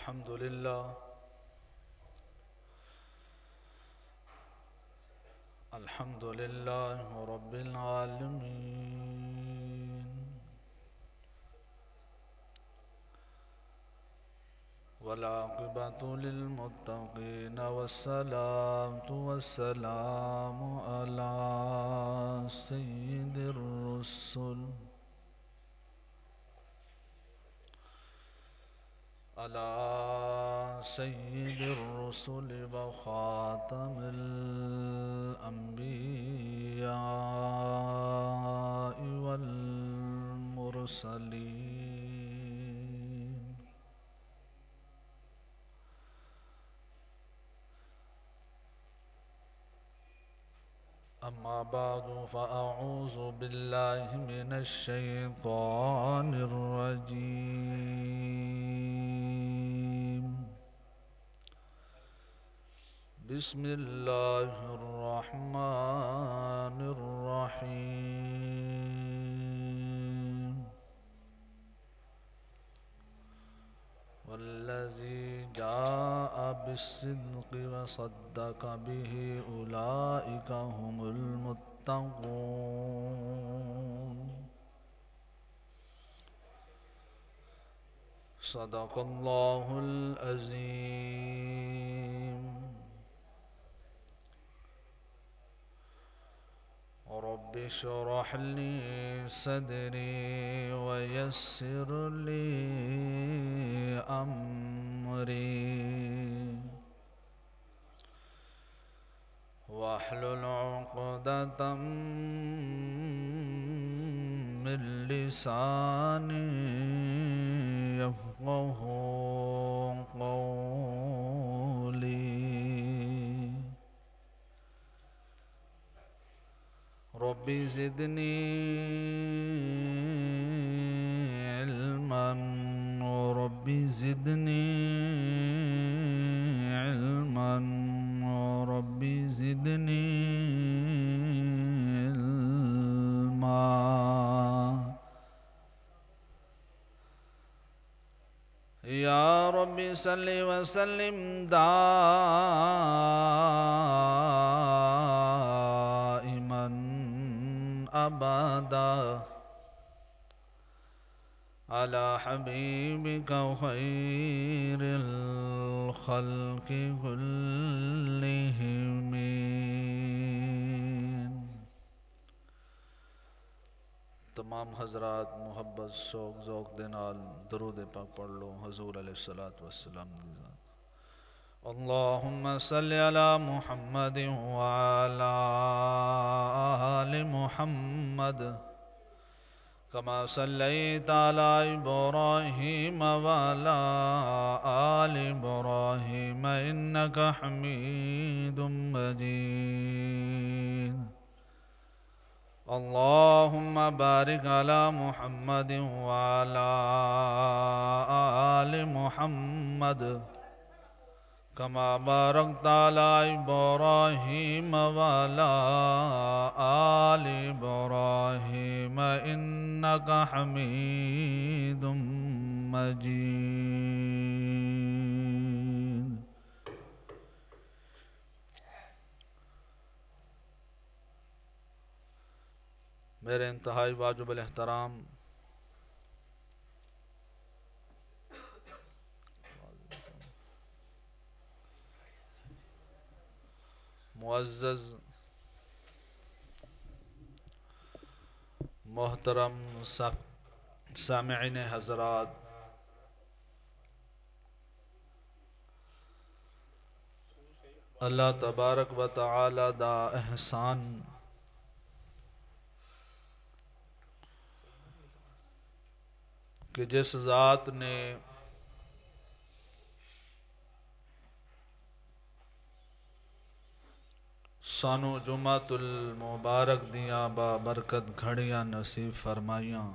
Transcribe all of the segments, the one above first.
الحمد لله الحمد لله رب العالمين والعاقبة للمتقين والصلاة والسلام على سيد الرسل على سيد الرسل وخاتم الأنبياء والمرسلين أما بعد فأعوذ بالله من الشيطان الرجيم بسم الله الرحمن الرحيم والذي جاء بالصدق وصدق به أولئك هم المتقون صدق الله العظيم رب اشرح لي صدري ويسر لي أمري واحلل عقدة من لساني يفقه قولي ربي زدني علما ربي زدني علما ربي زدني علما يا ربي صل وسلم دائما أبدا على حبيبك خير الخلق كلهم تمام حضرات محبت شوق ذوق دے نال درود پاک پڑھ لو حضور علیہ الصلوۃ والسلام دی ذات اللہم صل علی محمد وعلی آل محمد كما صليت على إبراهيم وعلى آل إبراهيم إنك حميد مجيد اللهم بارك على محمد وعلى آل محمد كما باركت على إبراهيم وعلى آل إبراهيم إنك حميد مجيد میرے انتہائی واجب الاحترام معزز محترم سامعین حضرات اللہ تبارک و تعالی دا احسان کہ جس ذات نے سانو جمعۃ المبارک دیاں با برکت گھڑیاں نصیب فرمائیاں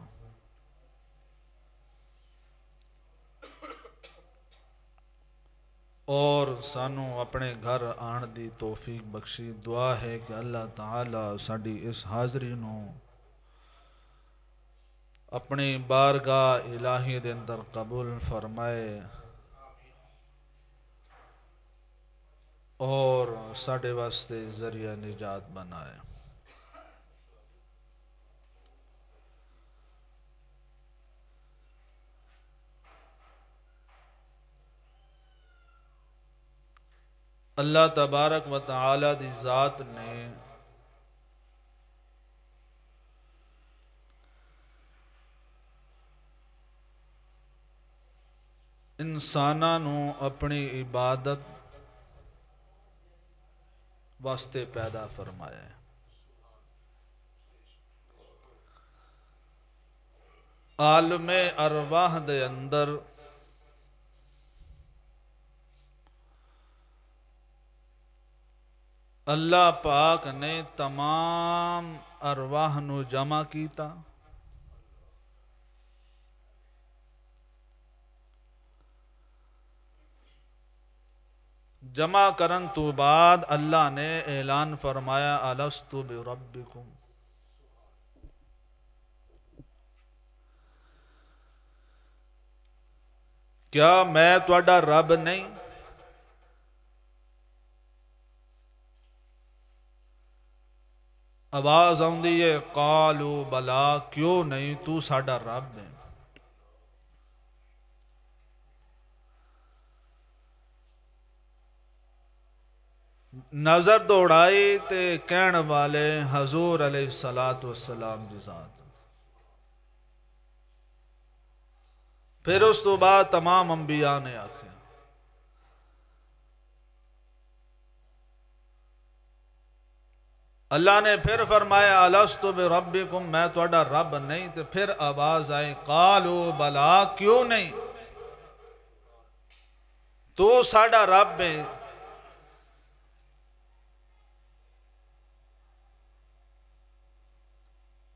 اور سانو اپنے گھر آن دی توفیق بخشی دعا ہے کہ اللہ تعالی ساڈی اس حاضری نو اپنی بارگاہ الہی دے اندر قبول فرمائے اور ساڈے واسطے ذریعہ نجات بنائے۔ اللہ تبارک و تعالی دی ذات نے انساناں نو اپنی عبادت واسطے پیدا فرمایا ہے۔ عالم ارواح دے اندر اللہ پاک نے تمام ارواح نو جمع کیتا، جمع کرن تو بعد اللہ نے اعلان فرمایا الست بربکم، کیا میں تہاڈا رب نہیں؟ آواز آؤندی ہے قالوا بلا، کیوں نہیں، تو ساڈا رب ہے۔ نظر دوڑائی تے کہن والے حضور علیہ السلام دی ذات، پھر اس تو بعد تمام انبیاء نے آکھیا اللہ نے پھر فرمایا الست بربکم، میں تہاڈا رب نہیں، تے پھر آواز آئی قالوا بلا، کیوں نہیں، تو ساڈا رب ہے۔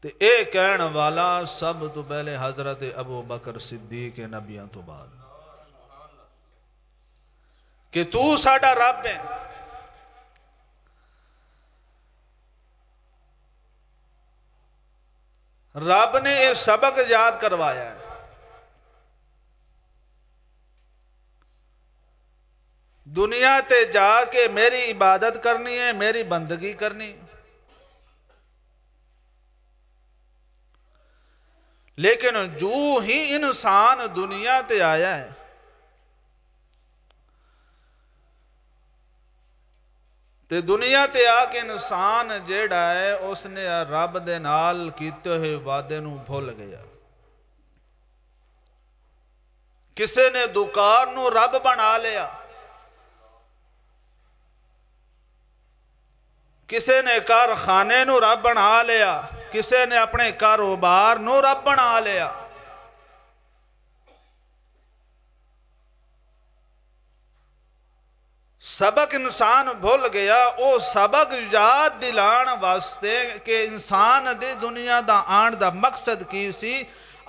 تے اے کہن والا سب تو پہلے حضرت ابو بکر صدیق نبیوں تو بعد، کہ تو ساڈا رب ہے۔ رب نے یہ سبق یاد کروایا ہے، دنیا تے جا کے میری عبادت کرنی ہے، میری بندگی کرنی، لیکن جو ہی انسان دنیا تے آیا ہے تے دنیا تے آ کے انسان جیڑا ہے اس نے رب دے نال کیتے ہوئے وعدے نو بھول گیا۔ کسے نے دکان نو رب بنا لیا، کسے نے کارخانے نو رب بنا لیا، کسے نے اپنے کاروبار نو رب بنا لیا۔ سبق انسان بھول گیا، او سبق یاد دلان واسطے کہ انسان دی دنیا دا آن دا مقصد کی سی،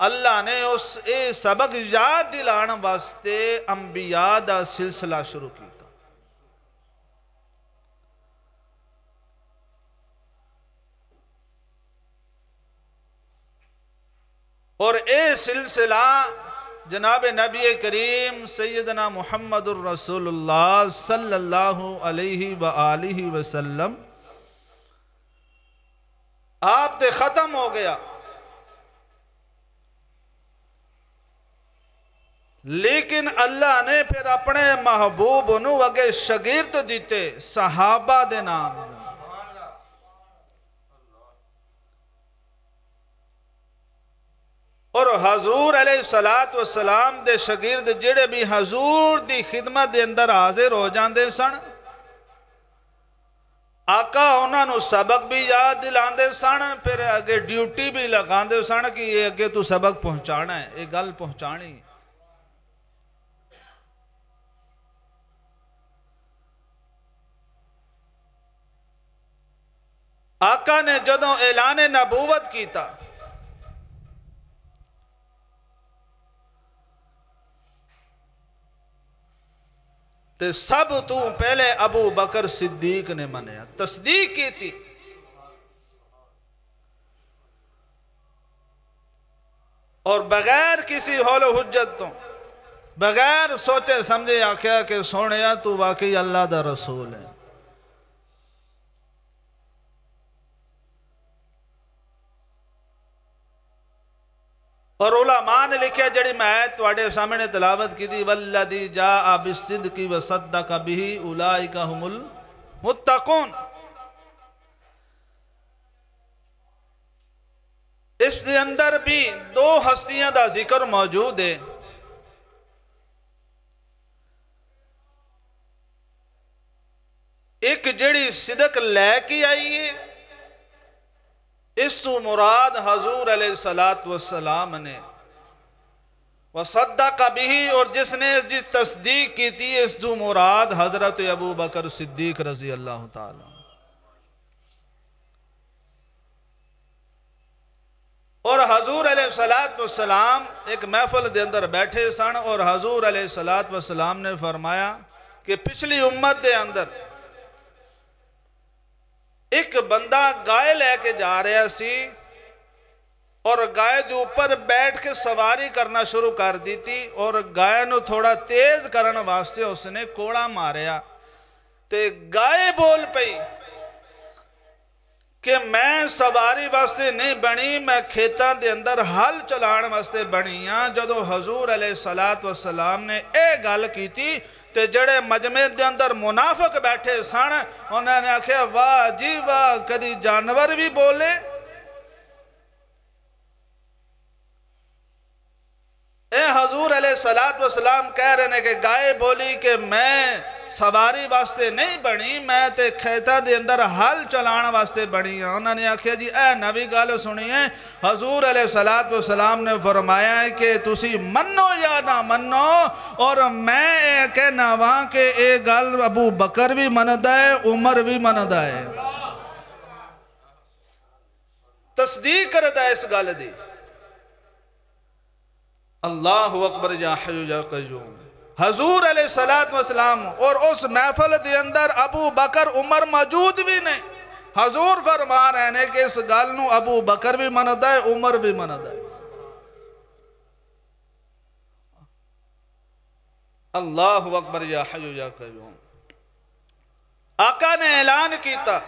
اللہ نے اس اے سبق یاد دلان واسطے انبیاء دا سلسلہ شروع کیتا۔ اور اے سلسلہ جناب نبی کریم سیدنا محمد الرسول اللہ صلی اللہ علیہ وآلہ وسلم آپ تے ختم ہو گیا، لیکن اللہ نے پھر اپنے محبوب نو اگے شاگرد دیتے صحابہ دے نام، اور حضور علیہ السلام دے شاگرد جڑے بھی حضور دی خدمت دے اندر حاضر ہو جاندے سن، آقا انہاں نو سبق بھی یاد دلاندے سن، پھر اگے ڈیوٹی بھی لگاندے سن کہ یہ اگے تو سبق پہنچانا ہے، یہ گل پہنچانی۔ آقا نے جدوں اعلان نبوت کیتا، تے سب تو پہلے ابو بکر صدیق نے منیا، تصدیق کی تھی، اور بغیر کسی حول و حجت تو بغیر سوچے سمجھے آکھیا کہ سونیا تو واقعی اللہ دا رسول ہے. اور علماء نے لکھیا جڑی میں آیت تواڈے سامنے تلاوت کی تھی والذی جاء بالصدق وصدق به اولئک هم المتقون. اس کے اندر بھی دو ہستیاں دا ذکر موجود ہے. ایک جڑی صدق لے کی آئی ہے، اس تو مراد حضور علیہ السلام نے وصدق بھی، اور جس نے اس کی تصدیق کی تھی اس تو مراد حضرت ابو بکر صدیق رضی اللہ تعالی. اور حضور علیہ السلام ایک محفل دے اندر بیٹھے سن، اور حضور علیہ السلام نے فرمایا کہ پچھلی امت دے اندر ایک بندہ گائے لے کے جا رہا سی، اور گائے دے اوپر بیٹھ کے سواری کرنا شروع کر دی تھی، اور گائے نو تھوڑا تیز کرنے واسطے اس نے کوڑا ماریا. تے گائے بول پئی کہ میں سواری واسطے نہیں بنی، میں کھیتاں دے اندر ہل چلان واسطے بنی ہاں. جدو حضور علیہ السلام نے اے گل کی تھی تے جڑے مجمع دے اندر منافق بیٹھے سن، انہوں نے آکھیا واہ جی واہ، کدی جانور بھی بولے. اے حضور علیہ السلام کہہ رہے ہیں کہ گائے بولی کہ میں سواری واسطے نہیں بنی، میں تے کھیتا دے اندر ہل چلان واسطے بنی ہوں. انہوں نے آکھیا جی اے نبی گل سنیے، حضور علیہ السلام نے فرمایا ہے کہ تسی منو یا نہ منو، اور میں کہنا وہاں کہ اے گل ابو بکر بھی مندہ ہے، عمر بھی مندہ ہے، تصدیق کردہ ہے اس گل دی. اللہ اکبر یا حی یا قیوم. حضور علیہ السلام اور اس محفل دے اندر ابو بکر عمر موجود بھی نہیں. حضور فرما رہے ہیں کہ اس گل نو ابو بکر بھی مندہ ہے، عمر بھی مندہ ہے. اللہ اکبر یا حی یا قیوم. آقا نے اعلان کیتا،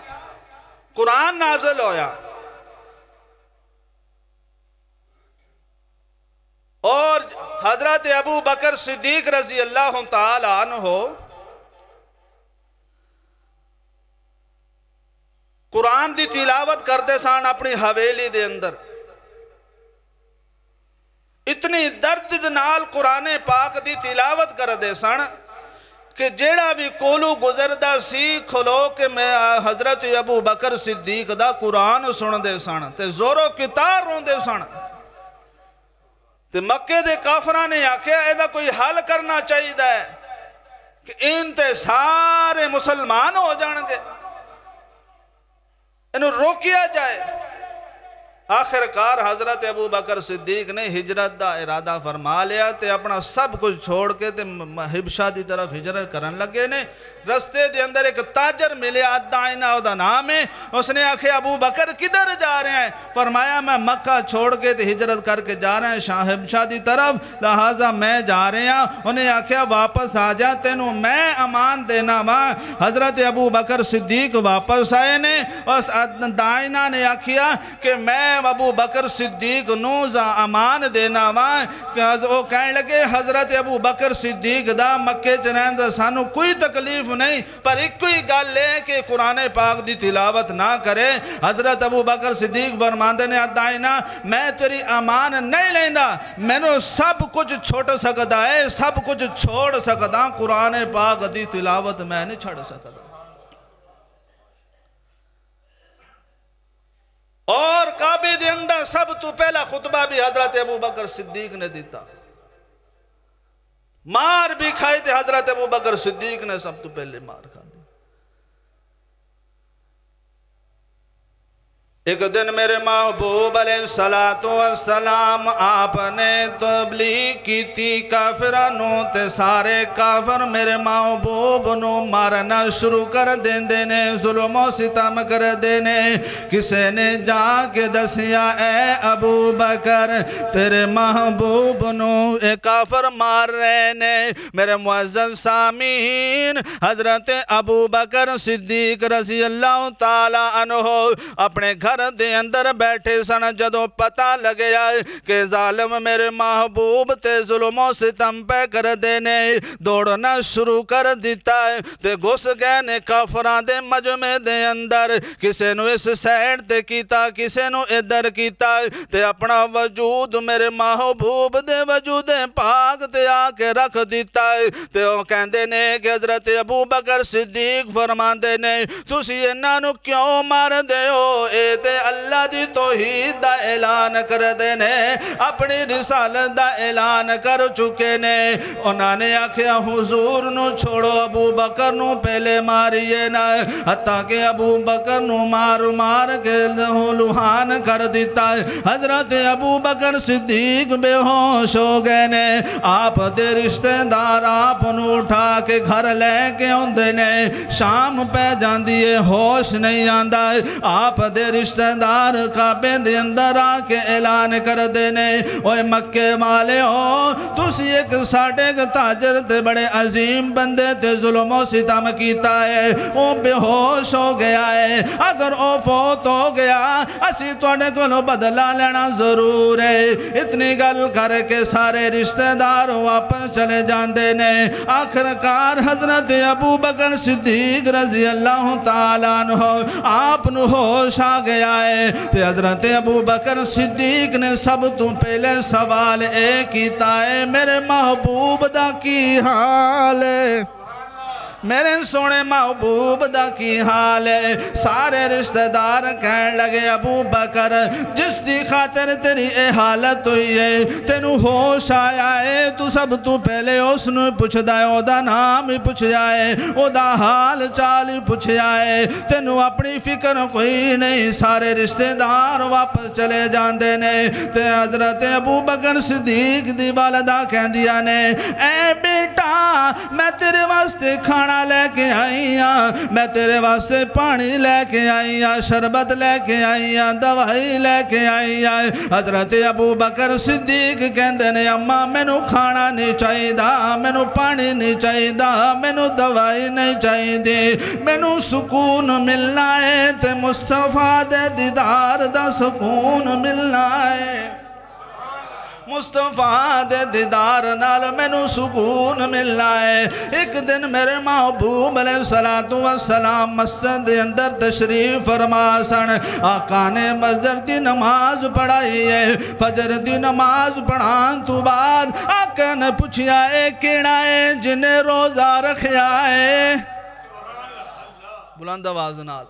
قرآن نازل ہویا، اور حضرت ابو بکر صدیق رضی اللہ تعالی عنہ قرآن دی تلاوت کرتے سان اپنی حویلی دے اندر. اتنی درد نال قرآن پاک دی تلاوت کرتے سان کہ جیڑا بھی کولو گزردہ سی کھلو کہ میں حضرت ابو بکر صدیق دا قرآن سن دے سان تے زورو کتار رون دے سان. تے مکے دے کافران نے آکھیا ایدہ کوئی حل کرنا چاہیے ہے کہ ان تے سارے مسلمان ہو جانگے، انہوں روکیا جائے. آخرکار حضرت ابو بکر صدیق نے ہجرت دا ارادہ فرما لیا تے اپنا سب کچھ چھوڑ کے تے حبشہ دی طرف ہجرت کرن لگے نے. رستے دے اندر ایک تاجر ملے عدائنہ دا نام ہے. اس نے آکھے ابو بکر کدھر جا رہے ہیں؟ فرمایا میں مکہ چھوڑ کے تے ہجرت کر کے جا رہے ہیں حبشہ دی طرف، لہٰذا میں جا رہے ہیں. انہیں آکھیا واپس آ جا، تینوں میں امان دینا ماں. حضرت ابو بکر صدیق واپس آئے نے. اس عدائنہ نے آکھیا کہ میں ابو بکر صدیق نوزا امان دینا وہاں. وہ کہنے لگے حضرت ابو بکر صدیق دا مکے چنین دا سانو کوئی تکلیف نہیں، پر ایک کوئی گل لے کہ قرآن پاک دی تلاوت نہ کرے. حضرت ابو بکر صدیق فرماندے نے عدائنہ میں تیری امان نہیں لینا، میں نے سب کچھ چھوڑ سکتا ہے، سب کچھ چھوڑ سکتا، قرآن پاک دی تلاوت میں نہیں چھڑ سکتا. اور کعبے دے اندر سب تو پہلا خطبہ بھی حضرت ابو بکر صدیق نے دیتا، مار بھی کھائی تھے حضرت ابو بکر صدیق نے سب تو پہلے مار کھا دی. ایک دن میرے محبوب علیہ السلام آپ نے تبلیغ کی تھی کافرانوں تے سارے کافر میرے محبوب نو مارنا شروع کر دینے ظلم و ستم کر دینے کسے نے جا کے دسیا اے ابو بکر تیرے محبوب نو اے کافر مار رہے نے میرے معزز سامعین حضرت ابو بکر صدیق رضی اللہ تعالیٰ عنہ اپنے گھر دے اندر بیٹھے سن جدوں پتہ لگیا کہ ظالم میرے محبوب تے ظلم و ستم پہ کر دینے دوڑنا شروع کر دیتا ہے تے گھس گئے نے کافران دے مجمع دے اندر کسے نو اس سائڈ تے کیتا کسے نو ادھر کیتا تے اپنا وجود میرے محبوب دے وجود پاک تے آکے رکھ دیتا ہے تے وہ کہندے نے کہ حضرت ابو بکر صدیق فرماندے نے تسی انہاں نو کیوں مار دے ہو اے تے اللہ دی توحید دا اعلان کر دینے اپنی رسالت دا اعلان کر چکے نے انہاں نے آکھیا حضور نو چھوڑو ابو بکر نو پہلے ماریے نا حتیٰ کہ ابو بکر نو مار کے لوہان کر دیتا ہے حضرت ابو بکر صدیق بے ہوش ہو گئے نے آپ دے رشتہ دار آپ نو اٹھا کے گھر لے کے ہوندے نے شام پہ جان دیئے ہوش نہیں آندہ آپ دے رشتہ دار کعبے دے اندر آکے اعلان کر دینے اوہ مکے والے ہو تسی ایک ساڑھے تاجر تے بڑے عظیم بندے تے ظلم و ستم کیتا ہے وہ بے ہوش ہو گیا ہے اگر وہ فوت ہو گیا اسی توڑے کو بدلہ لینا ضرور ہے اتنی گل کر کے سارے رشتہ دار واپس چلے جان دینے آخرکار حضرت ابو بکر صدیق رضی اللہ تعالیٰ عنہ آپ نو ہوش آ گیا ہے تے حضرت ابو بکر صدیق نے سب تو پہلے سوال ایک کیتا ہے میرے محبوب دا کی حال ہے میرے سونے محبوب دا کی حال ہے سارے رشتہ دار کہنے لگے ابو بکر جس دی خاطر تیری اے حالت ہوئی ہے تینو ہوش آیا ہے تو سب تو پہلے اس نے پوچھ دائے او دا نام ہی پوچھ جائے او دا حال چال ہی پوچھ جائے تینو اپنی فکر کوئی نہیں سارے رشتہ دار واپس چلے جان دینے تے حضرت ابو بکر صدیق دی والدہ کہہ دیا نے اے بیٹا میں تیرے واسطے کھانا لے کے آئی ہاں میں تیرے واسطے پانی لے کے آئی ہاں شربت لے کے آئی ہاں دوائی لے کے آئی ہاں حضرت ابو بکر صدیق کہندے نے اماں میں نو کھانا نہیں چاہی دا میں نو پانی نہیں چاہی دا میں نو دوائی نہیں چاہی دی میں نو سکون ملنا ہے تے مصطفیٰ دے دیدار دا سکون ملنا ہے مصطفیٰ دے دیدار نال میں نو سکون ملنا ہے ایک دن میرے محبوب علیہ السلام مسجد دے اندر تشریف فرما سن آقا نے مسجد دی نماز پڑھائی ہے فجر دی نماز پڑھان تو بعد آقا نے پوچھیا ہے کیڑا ہے جنہیں روزہ رکھیا ہے بلند آواز نال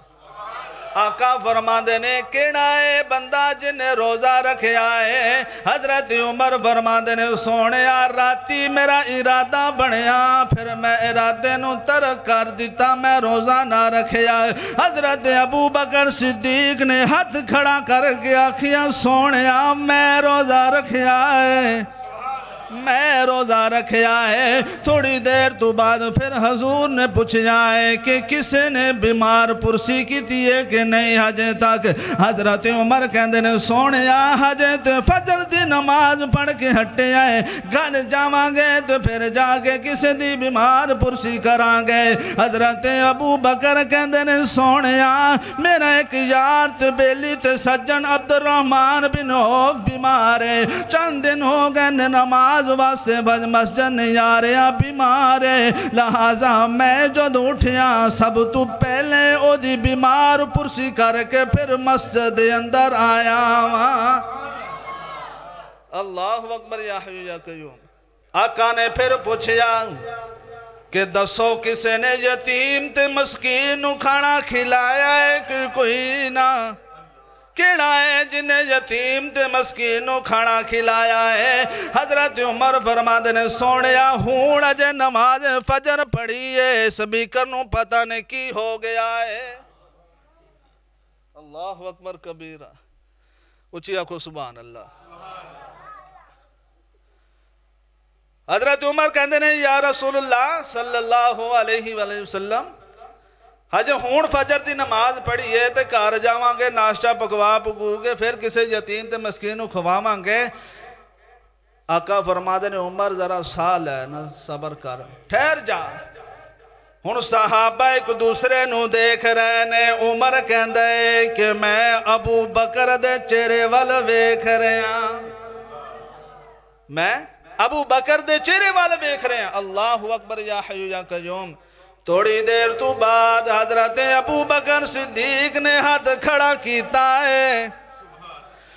آقا فرما دینے کیڑا ہے بندہ جنہیں روزہ رکھیا ہے حضرت عمر فرما دینے سونے راتی میرا ارادہ بڑھیا پھر میں ارادے نو ترک کر دیتا میں روزہ نہ رکھیا حضرت ابو بکر صدیق نے ہاتھ کھڑا کر کے آکھیا سونے میں روزہ رکھیا ہے میں روزہ رکھیا ہے تھوڑی دیر تو بعد پھر حضور نے پوچھا ہے کہ کسے نے بیمار پرسی کی تھی ہے کہ نہیں حجے تک حضرت عمر کہندے نے سونیا حجے تو فجر دی نماز پڑھ کے ہٹے آئے گھر جاواں گے تو پھر جا کے کسے دی بیمار پرسی کران گے حضرت ابو بکر کہندے نے سونیا میرا ایک یار تے بیلی تے سجن عبد الرحمن بن عوف بیمار ہے چند دن ہو گئے نماز واسطے بج مسجد نہیں آ رہا بیمار ہے لہذا میں جد اٹھیا سب تو پہلے او دی بیمار پرسی کر کے پھر مسجد اندر آیا اللہ اکبر یا حی یا قیوم آقا نے پھر پوچھیا کہ دسو کسے نے یتیم تے مسکین نو کھانا کھلایا ہے کہ کوئی نہ کیڑا ہے جنہیں یتیم تے مسکینوں کھانا کھلایا ہے حضرت عمر فرما دینے سونیا ہون اجے نماز فجر پڑھی ہے سبھی کرنوں پتہ نہیں کی ہو گیا ہے اللہ اکبر کبیرہ، اچھی آنکھو سبحان اللہ۔ حضرت عمر کہندے نے یا رسول اللہ صلی اللہ علیہ وآلہ وسلم، ہج ہون فجر دی نماز پڑھی ہے تے گھر جاواں گے، ناشتہ پکوا پکو گے، پھر کسے یتیم تے مسکین نو کھواواں گے۔ آقا فرماتے نے عمر ذرا سا لے نا، صبر کر، ٹھہر جا۔ ہن صحابہ ایک دوسرے نو دیکھ رہے نے، عمر کہندا ہے کہ میں ابو بکر دے چہرے ول ویکھ رہا، میں ابو بکر دے چہرے وال ویکھ رہے ہیں۔ اللہ اکبر یا حی یا قیوم۔ تھوڑی دیر تو بعد حضرت ابو بکر صدیق نے ہاتھ کھڑا کیتا ہے،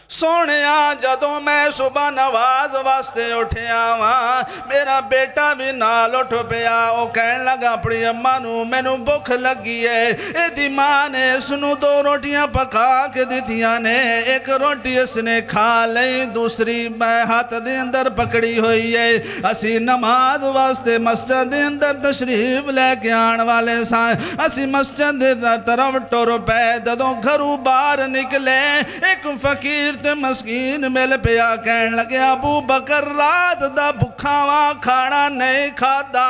سونیا جدوں میں صبح نواز واسطے اٹھیا وہاں، میرا بیٹا بھی نال اٹھ پیا، وہ کہن لگا اپنی اماں نو مینوں بھوک لگی ہے، اے دی ماں نے اس نو 2 روٹیاں پکا کے دتیاں نے، ایک روٹی اس نے کھا لئی، دوسری میں ہاتھ دے اندر پکڑی ہوئی ہے، اسی نماز واسطے مسجد دے اندر تشریف لے کے آن والے ساں، اسی مسجد دے طرف ٹر پے، جدوں گھروں باہر نکلے ایک فقیر تے مسکین مل پیا، کہن لگے ابو بکر رات دا بھکھاواں کھانا نہیں کھادا،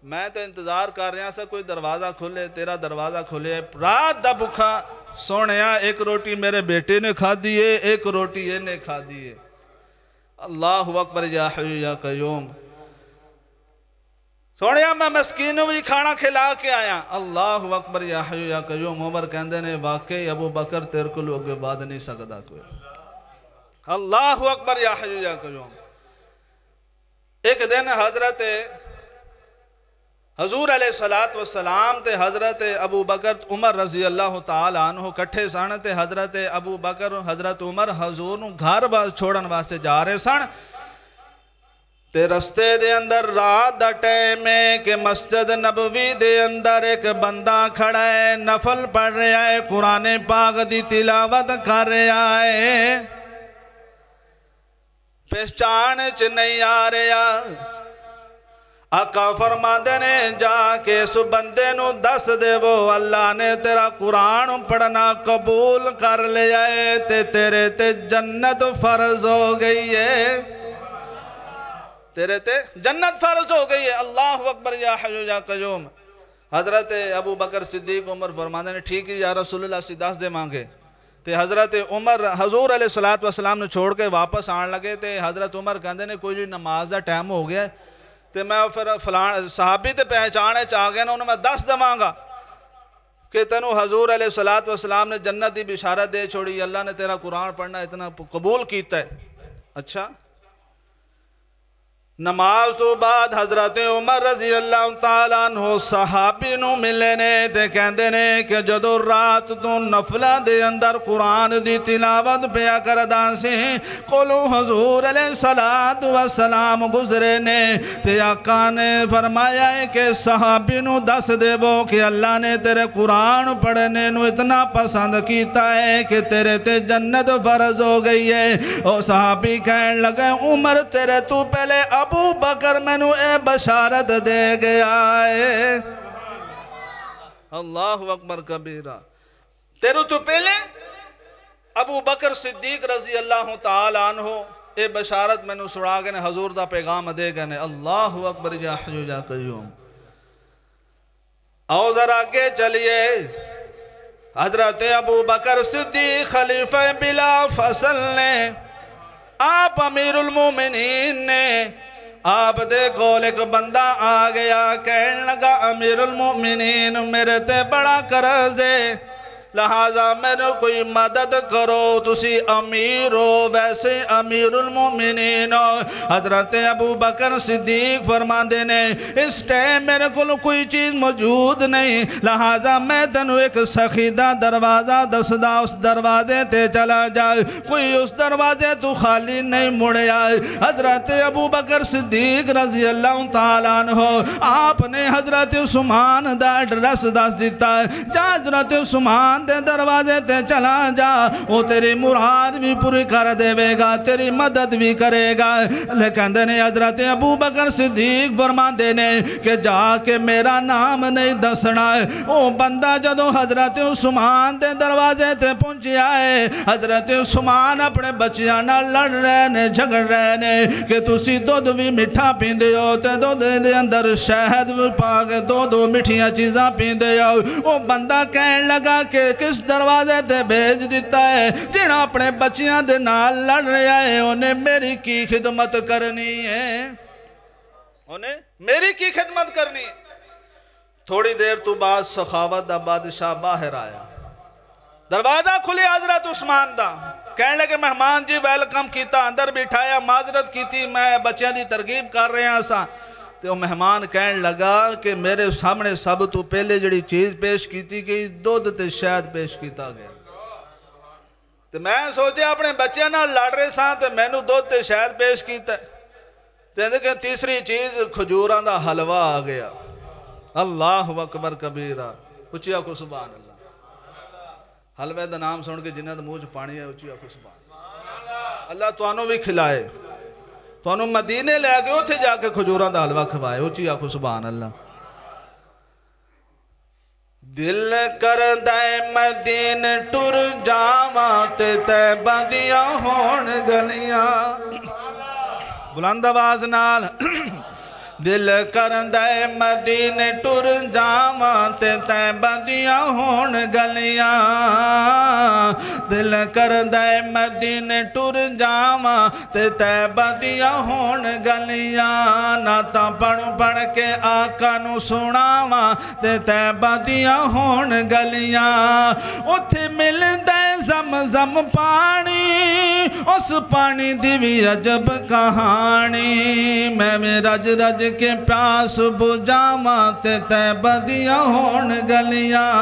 میں تو انتظار کر رہا سا کوئی دروازہ کھلے، تیرا دروازہ کھلے، رات دا بھکھا سونیا ایک روٹی میرے بیٹے نے کھا دیئے، ایک روٹی یہ نے کھا دیئے۔ اللہ اکبر یا حی یا قیوم۔ سونیا میں مسکینوں بھی کھانا کھلا کے آیا، اللہ اکبر یا حی یا قیوم۔ عمر کہندے نے واقعی ابو بکر تیرے کو لوگے بعد نہیں سکتا کوئی، اللہ اکبر یا حی یا قیوم۔ ایک دن حضرت حضور علیہ السلام تے حضرت ابو بکر عمر رضی اللہ تعالیٰ عنہ کٹھے سن، تے حضرت ابو بکر حضرت عمر حضور نو گھر چھوڑن واسطے جا رہے سن، تے رستے دے اندر رات دا ٹائم ہے کہ مسجد نبوی دے اندر ایک بندہ کھڑا ہے، نفل پڑھ رہا ہے، قرآن پاک دی تلاوت کر رہا ہے، پہچان چ نہیں آ رہا۔ آقا فرماندے نے جا کے اس بندے نو دس دے وہ اللہ نے تیرا قرآن پڑھنا قبول کر لیا ہے، تے تیرے تے جنت فرض ہو گئی ہے، تیرے تے جنت فرض ہو گئی ہے۔ اللہ اکبر یا حی یا قیوم۔ حضرت ابو بکر صدیق عمر فرماندے نے ٹھیک ہے یا رسول اللہ سی 10 دے مانگے، تے حضرت عمر حضور علیہ السلام نے چھوڑ کے واپس آن لگے، تے حضرت عمر کہندے نے کوئی نماز دا ٹائم ہو گیا ہے، تے میں پھر فلان صحابی تے پہچانے چاہ گیا نا، انہوں میں 10 دے گا کہ تینوں حضور علیہ السلام نے جنت دی بشارت دے چھوڑی، اللہ نے تیرا قرآن پڑھنا اتنا قبول کیتا ہے۔ اچھا، نماز تو بعد حضرت عمر رضی اللہ تعالیٰ عنہ صحابی نو ملے نے، تے کہندے نے کہ جدو رات تو نفلہ دے اندر قرآن دی تلاوت پیا کردا سی، کولو حضور علیہ السلام گزرے نے، تے آقا نے فرمایا ہے کہ صحابی نو دس دے وہ کہ اللہ نے تیرے قرآن پڑھنے نو اتنا پسند کیتا ہے کہ تیرے تے جنت فرض ہو گئی ہے۔ او صحابی کہنے لگے عمر تیرے تو پہلے ابو بکر میں نو اے بشارت دے گیا ہے، اللہ اکبر کبیرہ، تیرے تو پہلے ابو بکر صدیق رضی اللہ تعالیٰ عنہ اے بشارت میں نو سڑا گئے نے، حضور دا پیغام دے گئے نے۔ اللہ اکبر یا حی یا قیوم۔ آؤ ذرا آگے چلیے، حضرت ابو بکر صدیق خلیفہ بلا فصل نے، آپ امیر المومنین نے، آپ دے کول ایک بندہ آ گیا، کہنے لگا امیر المومنین میرے تے بڑا قرض ہے، لہذا میرے کوئی مدد کرو، تسی امیر ہو ویسے امیر المومنین ہو۔ حضرت ابو بکر صدیق فرماندے نے اس ٹائم میرے کو کوئی چیز موجود نہیں، لہذا میں تنو ایک سخیدہ دروازہ دسدا، اس دروازے تے چلا جائے، کوئی اس دروازے تو خالی نہیں مڑے آئے۔ حضرت ابو بکر صدیق رضی اللہ تعالیٰ عنہ آپ نے حضرت عثمان دا ایڈریس دس دیتا ہے، جا حضرت عثمان عثمان دے دروازے تے چلا جا، وہ تیری مراد بھی پوری کر دے گا، تیری مدد بھی کرے گا۔ لیکن نے حضرت ابو بکر صدیق فرماندے نے کہ جا کے میرا نام نہیں دسنا ہے۔ وہ بندہ جدو حضرت عثمان دے دروازے تے پہنچیا ہے، حضرت عثمان اپنے بچیاں نہ لڑ رہے نے، جھگڑ رہے نے کہ تسی دودھ بھی مٹھا پیندے ہو تے دودھ دے اندر شہد بھی پا کے دو مٹھیاں چیزاں پیندے ہو۔ وہ بندہ کہنے لگا کہ کس دروازے تے بھیج دیتا ہے؟ جنہاں اپنے بچیاں دے نال لڑ رہا ہے انہیں میری کی خدمت کرنی ہے، انہیں میری کی خدمت کرنی ہے۔ تھوڑی دیر تو بعد سخاوت دا بادشاہ باہر آیا، دروازہ کھلی حضرت عثمان دا، کہنے لگے مہمان جی ویلکم کیتا، اندر بٹھایا، معذرت کیتی، میں بچیاں دی ترغیب کر رہے ہیں سا۔ تو مہمان کہنے لگا کہ میرے سامنے سب تو پہلے جڑی چیز پیش کیتی گئی دودھ تے شہد پیش کیتا گیا۔ تو میں سوچے اپنے بچیاں نہ لڑ رہے ساں تو میں نو دودھ تے شہد پیش کیتا ہے۔ کہ تیسری چیز کھجوراں دا حلوہ آ گیا۔ اللہ اکبر کبیرہ، اچھی آکھو سبحان اللہ۔ حلوے دا نام سن کے جنہاں دا منہ چ پانی ہے اچھی آکھو سبحان اللہ۔ اللہ توانوں بھی کھلائے، توانوں مدینے لے گئے اتھے جا کے کھجوراں دا حلوہ کھوائے، اچھی آکھو سبحان اللہ۔ دل کردہ مدین ٹر جاواں تے طیبہ دیاں ہون گلیاں، بلند آواز نال دل کردہ مدین ٹر جاواں تے طیبہ دیاں ہون گلیاں، دل کردہ مدین ٹر جاواں تے طیبہ دیاں ہون گلیاں، نعتاں پڑھ کے آقا نو سناواں تے طیبہ دیاں ہون گلیاں، اتھے ملدے زمزم پانی، اس پانی دی بھی عجب کہانی، میں رج رج کے پیاس بجھاواں تے طیبہ دیاں ہون گلیاں،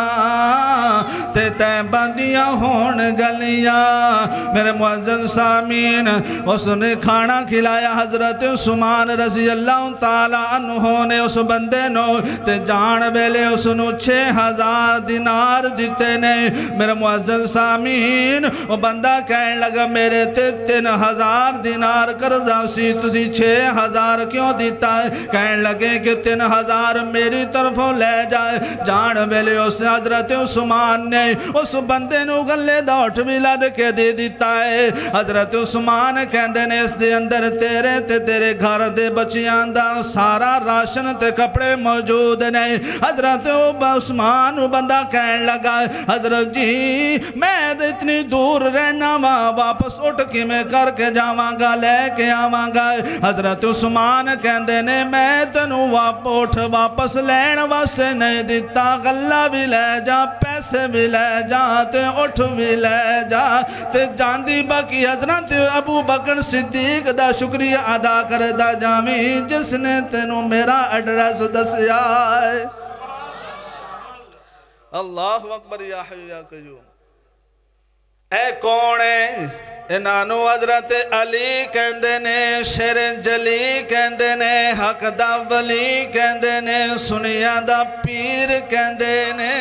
تے طیبہ دیاں ہون گلیاں۔ میرے معزز سامعین، اس نے کھانا کھلایا حضرت عثمان رضی اللہ تعالیٰ عنہ نے اس بندے نو، تے جان ویلے اس نو 6000 دینار دیتے نے۔ میرے معزز سامعین، وہ بندہ کہنے لگا میرے تے 3000 دینار قرضہ سی، تسی 6000 کیوں دیتا ہے؟ کہنے لگے کہ 3000 میری طرفوں لے جائے۔ جان ویلے اس حضرت عثمان نے اس بندے نو گلے دا اٹھ بھی لد کے دے دیتا ہے۔ حضرت عثمان کہندے نے اس دے اندر تیرے تے تیرے گھر دے بچیاں دا سارا راشن تے کپڑے موجود نہیں۔ حضرت عثمان بندہ کہنے لگا حضرت جی میں اتنی دور رہنا وہاں واپس اٹھ کے میں کر کے جاواں گا، لے کے آواں گا۔ حضرت عثمان کہندے نے میں تنو اٹھ واپس لین واسطے نہیں دیتا، غلہ بھی لے جا، پیسے بھی لے جا، تے اٹھ بھی لے جا، تے جاندی باقی حضرت ابو بکر صدیق دا شکریہ ادا کردہ جامی جس نے تنو میرا ایڈریس دسیا ہے۔ اللہ اکبر یا حی یا قیوم۔ اے کونے انہانو حضرت علی کہندے نے، شیر جلی کہندے نے، حق دا ولی کہندے نے، سنیا دا پیر کہندے نے،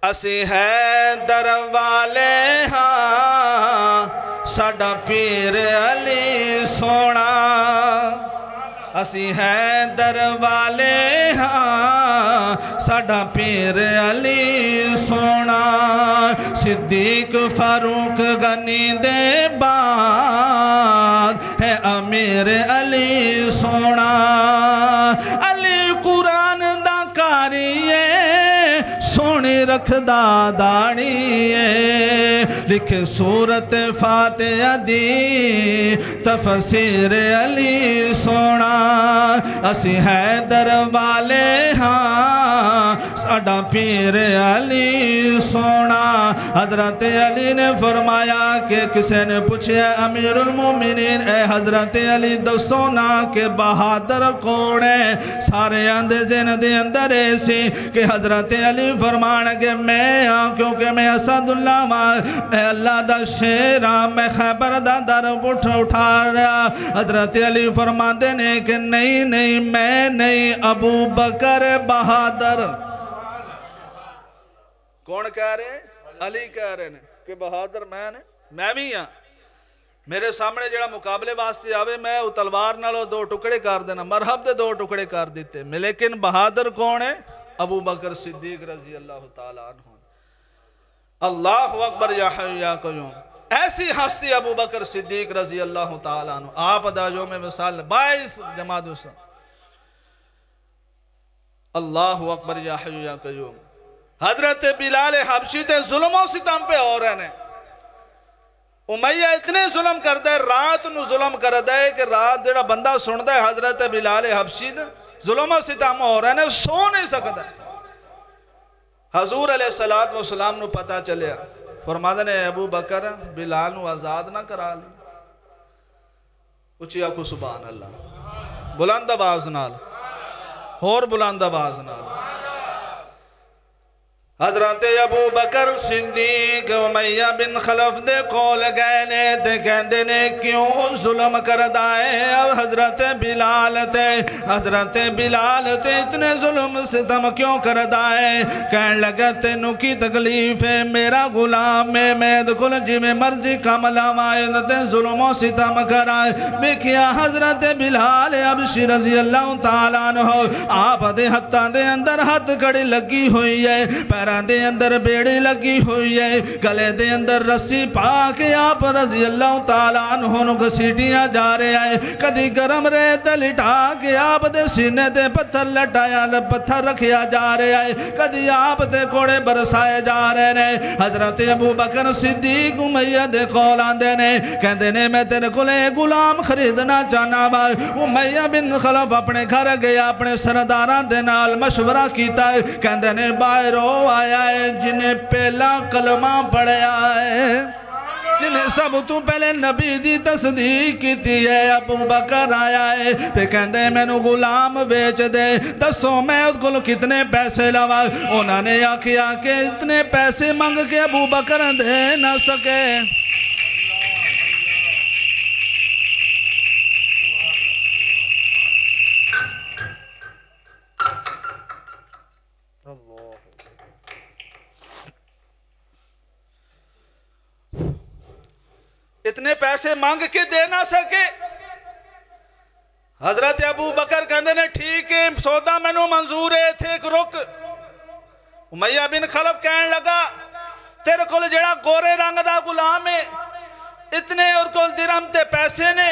اسی حیدر والے ہاں ساڈا پیر علی سونا، اسی حیدر والے ہاں ساڈا پیر علی سونا، صدیق فاروق غنی دے بعد ہے امیر علی سونا، علی قرآن دا کاریے سونی رکھ دا داڑیے، لکھے سورت فاتحہ دی تفسیر علی سونا، اسی حیدر والے ہاں ساڈا پیر علی سونا۔ حضرت علی نے فرمایا کہ کسی نے پوچھے امیر المومنین اے حضرت علی دسو نا کہ بہادر کون ہے؟ سارے اندے ذہن دے اندر ایسی کہ حضرت علی فرمان کہ میں ہاں، کیونکہ میں اسد اللہ میں اللہ دا شیرہ میں خیبر دا در اٹھا رہا۔ حضرت علی فرمان دینے کہ نہیں میں نہیں، ابو بکر بہادر۔ کون کہہ رہے ہیں؟ علی کہہ رہے ہیں کہ بہادر میں بھی ہاں، میرے سامنے جڑا مقابلے واسطے آوے میں او تلوار نالو 2 ٹکڑے کر دینا، مرحب دے 2 ٹکڑے کر دیتے، لیکن بہادر کون ہے؟ ابو بکر صدیق رضی اللہ تعالیٰ عنہ۔ اللہ اکبر یا حی یا قیوم، ایسی ہستی ابو بکر صدیق رضی اللہ تعالیٰ عنہ، آپ داجوں میں مثال 22 جماعت اس اللہ اکبر یا حی یا قیوم۔ حضرت بلال حبشی تے ظلم و ستم پہ ہو رہے ہیں، امیہ اتنے ظلم کر دے، رات نو ظلم کر دے کہ رات جڑا بندہ سن دے حضرت بلال حبشی دے ظلم و ستم ہو رہے ہیں، سو نہیں سکتا۔ حضور علیہ السلام نو پتا چلیا، فرماتے نے ابو بکر بلال نو آزاد نہ کرا لی۔ اچھی آکو سبحان اللہ، بلند آواز نال، اور بلند آواز نال۔ حضرت ابو بکر صدیق امیہ بن خلف دے کول گئے نے تے کہندے نے کیوں ظلم کردائے اب حضرت بلال تے اتنے ظلم ستم کیوں کردائے؟ کہن لگا تینوں کی تکلیف ہے، میرا غلام ہے، میں دکل جی میں مرضی کاملہ مائد تے ظلم و ستم کرائے۔ میں کیا حضرت بلال حبشی رضی اللہ تعالیٰ عنہ آپ دے ہتھاں دے اندر ہتھ کڑی لگی ہوئی ہے، پیران دے اندر بیڑی لگی ہوئی ہے، گلے دے اندر رسی پاک آپ رضی اللہ تعالیٰ عنہ گھسیٹیاں جا رہے ہیں، کدی گرم ریت لٹا کے آپ دے سینے دے پتھر لٹایا پتھر رکھیا جا رہے ہیں، کدی آپ دے کوڑے برسائے جا رہے ہیں۔ حضرت ابو بکر صدیق امیہ دے کول آندے نے کہندے نے میں تیرے کولے غلام خریدنا چاہنا با۔ امیہ بن خلف اپنے گھر گیا، اپنے سرداران دے نال مشورہ کیتا ہے، کہندے نے باہروں آیا ہے جنہیں پہلا کلمہ پڑھیا ہے، جنہیں سب تو پہلے نبی دی تصدیق کی تھی ہے، ابو بکر آیا ہے تے کہندے میں نو غلام بیچ دے، دسو میں اس کو کتنے پیسے لوا؟ انہوں نے آکھیا کہ اتنے پیسے مانگ کے ابو بکر دے نہ سکے۔ اتنے پیسے مانگ کے دے نہ سکے۔ حضرت ابو بکر کہندے نے ٹھیک ہے سودا میں نو منظور ہے، تھے ایک رک۔ امیہ بن خلف کہنے لگا تیرے کول جڑا گورے رنگ دا غلام ہے، اتنے اور کول درہم تے پیسے نے،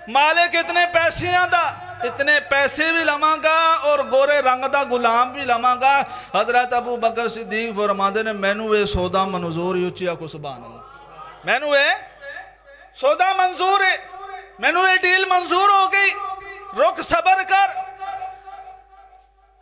مالک اتنے پیسے آندا، اتنے پیسے بھی لماں گا اور گورے رنگ دا غلام بھی لماں گا۔ حضرت ابو بکر صدیق فرماندے نے میں نو اے سودا منظور ہے، اچھی آکو سبحان اللہ، میں نو اے سودا منظور ہے، میں نو یہ ڈیل منظور ہو گئی، رک صبر کر۔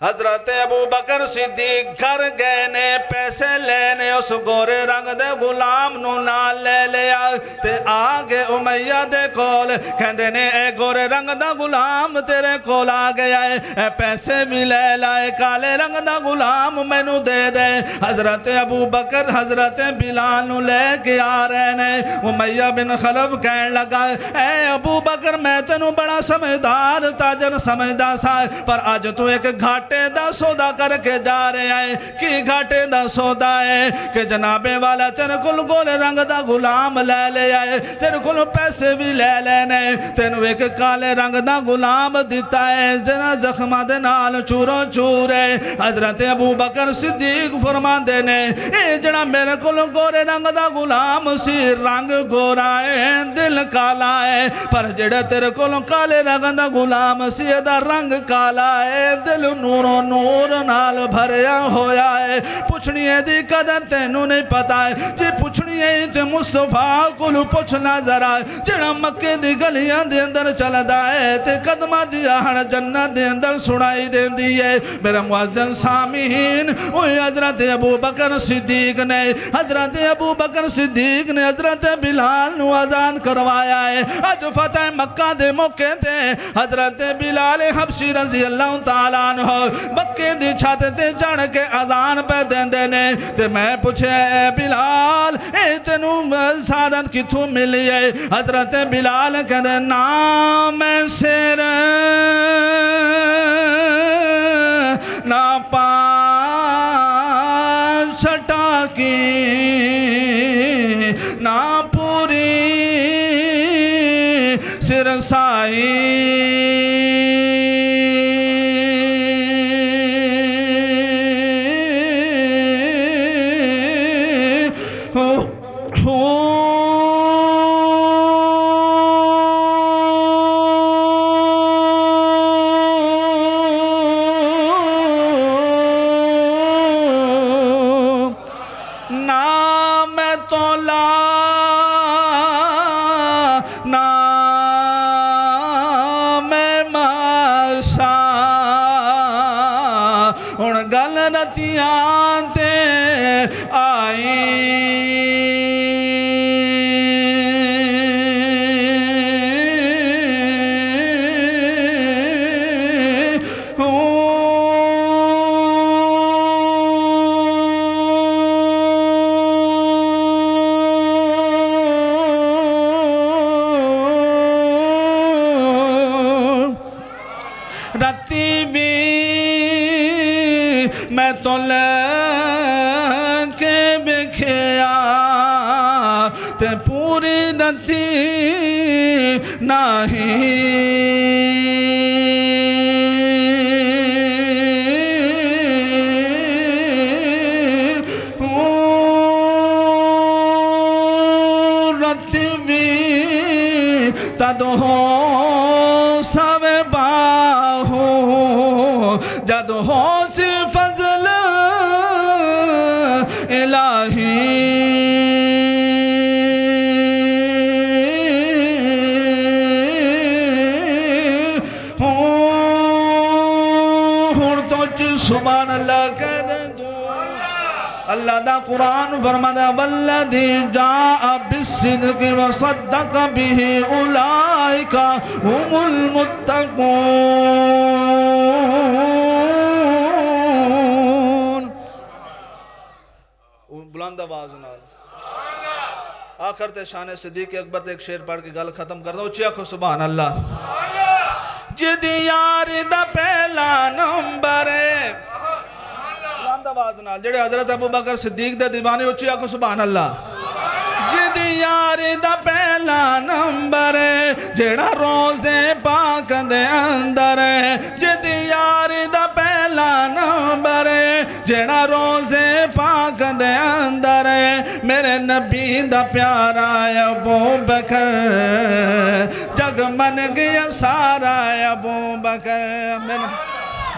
حضرت ابو بکر صدیق گھر گئے نے پیسے لینے، اس گورے رنگ دے غلام نو نال لے لیا تے آگے امیہ دے کول کہندے نے اے گورے رنگ دا غلام تیرے کول آ گیا ہے، اے پیسے بھی لے لائے، کالے رنگ دا غلام میں نو دے دے۔ حضرت ابو بکر حضرت بلال نو لے کے آ رہے نے، امیہ بن خلف کہنے لگا اے ابو بکر میں تینو بڑا سمجھدار تاجر سمجھدا سا، پر آج تو ایک گھاٹے دا سودا کر کے جا رہے ہیں۔ کی گھاٹے دا سودا ہے کہ جناب والا تیرے کل گول رنگ دا غلام لے لے آئے، تیرے کل پیسے بھی لے لینے، تینو ایک کالے رنگ دا غلام دیتا ہے، جنا زخمہ دے نال چورو چورے۔ حضرت ابو بکر صدیق فرمان دینے اے جنا میرے کل گورے رنگ دا غلام سی، رنگ گورا ہے دل کالا ہے، پر جڑے تیرے کل کالے رنگ دا غلام سی دا رنگ کالا ہے، دل نور و نور نال بھریا ہویا ہے۔ پوچھنیے دی قدر تینوں نہیں پتا ہے، جی پوچھنیے تے مصطفیٰ کلو پوچھنا ذرا، جڑا مکے دی گلیاں دے اندر چل دائے تے قدمہ دی آہن جنت دے اندر سنائی دیں دیئے۔ میرا معزز سامعین، وہی حضرت ابو بکر صدیق نے حضرت بلال نو آزاد کروایا ہے۔ آج فتح مکہ دے موقع تے حضرت بلال حبشی رضی اللہ تعالیٰ عنہ مکے دی چھت تے چڑھ کے اذان پہ دیندے نے، تے میں پوچھے اے بلال اے تینو سعادت کتھوں ملی ہے؟ حضرت بلال کہندے نام سر نہ پان چھٹا ہن گل رتیاں تے آئی رتی بھی میں تو لے کے بکھیا تے پوری رتی رتی بھی تد ہو سوے باہو جد ہو سی فضل الہی ہون تو سبحان اللہ کہہ دے دو اللہ دا قرآن فرماتا والذی جاء بالصدق وصدق به اولئک هم المتقون بلند آواز نال آخر تے شان صدیق اکبر تے ایک شعر پڑھ کے گل ختم کر دو اچھی آنکھو سبحان اللہ جدی یار دا پہلا نمبر ہے بلند آواز نال جڑے حضرت ابو بکر صدیق دے دیوانے اچھی آنکھو سبحان اللہ جدی یار دا پہلا نمبر ہے جڑا روزے پاک دے اندر ہے جدی یار دا پہلا نمبر ہے جڑا روزے پاک دے اندر ہے میرے نبی دا پیارا ابو بکر جگ من گیا سارا ابو بکر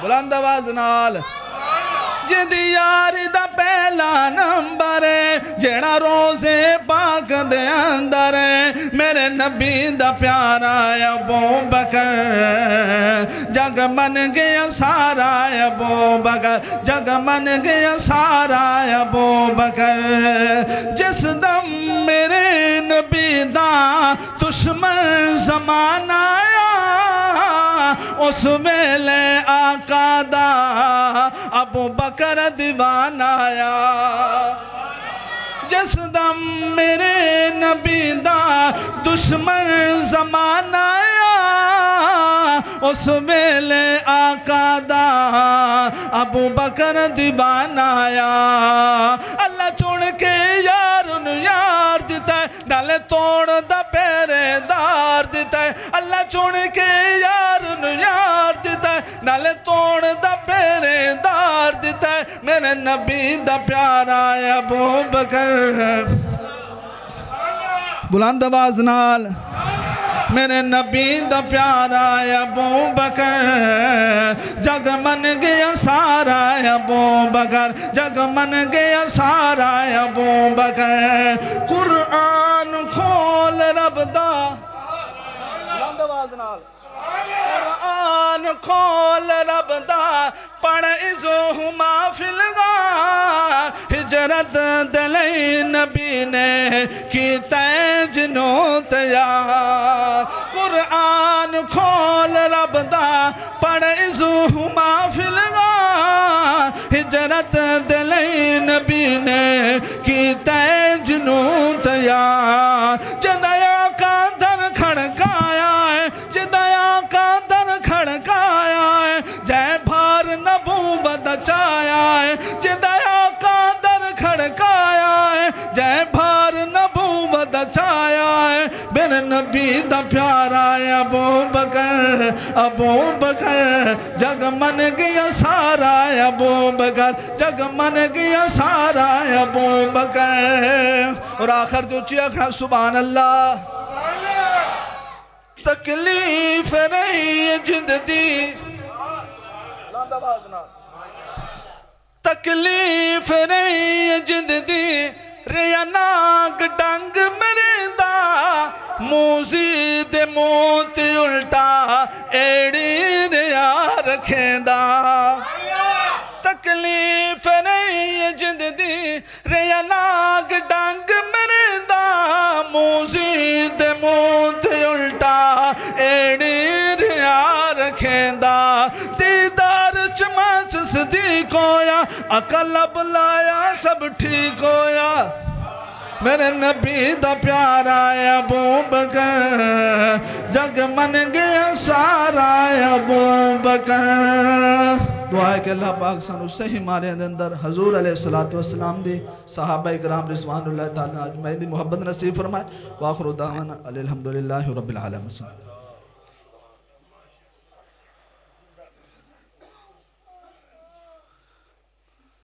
بلند آواز نال جدی یار دا پہلا نمبر ہے جڑا روزے پاک دے اندر ہے میرے نبی دا پیارا ابو بکر جگ من گیا سارا ابو بکر جگ من گیا سارا ابو بکر جس دم میرے نبی دا دشمن زمانہ آیا اس ویلے آقا دا ابو بکر دیوان آیا جس دم میرے نبی دا دشمن زمان آیا اس ویلے آقا دا ابو بکر دیوان آیا اللہ چھوڑ کے یار یار دیتا ہے ڈالے توڑ دا پیرے دار دیتا ہے اللہ چھوڑ کے یار یار دیتا ہے ڈالے توڑ دا پیرے دار دیتا ہے میرے نبی دا پیارا ابو بکر بلند آواز نال میرے نبی دا پیارا ابو بکر جگ من گیا سارا ابو بکر جگ من گیا سارا ابو بکر قرآن کھول رب دا بلند آواز نال قرآن کھول رب دا پڑھ ازوہما فی الغار ہجرت دلئی نبی نے کی تیجنو تیار قرآن کھول رب دا پڑھ ازوہما فی الغار ہجرت دلئی نبی نے کی تیجنو تیار جدیا کا در کھڑکایا ہے جدیا کا در کھڑکایا ہے جے بھار نبوت چایا ہے جدیا کا در کھڑکایا ہے جے بھار نبوت چایا ہے میرے نبی دا پیارا ابو بکر جگ من گیا سارا ابو بکر جگ من گیا سارا ابو بکر اور آخر جو چیئے کھڑا سبحان اللہ تکلیف رہی جد دی تکلیف رہی جد دی ریا ناگ ڈنگ میرے دا موزی دے موت الٹا ایڑی ریا رکھیں دا تکلیف نہیں جددی ریا لاگ ڈانگ میرے دا موزی دے منہ تے الٹا ایڑی ریا رکھیں دا دیدار چمچ صدیق ہویا عقل اب لایا سب ٹھیک ہویا میرے نبی دا پیارا ابو بکر جگ من گیا سارا ابو بکر دعا ہے کہ اللہ پاک سانو صحیح مارے اندر حضور علیہ السلام دی صحابہ اکرام رضوان اللہ تعالیٰ اجمعین دی محبت نصیب فرمائے وآخر دعوانا الحمدللہ رب العالمین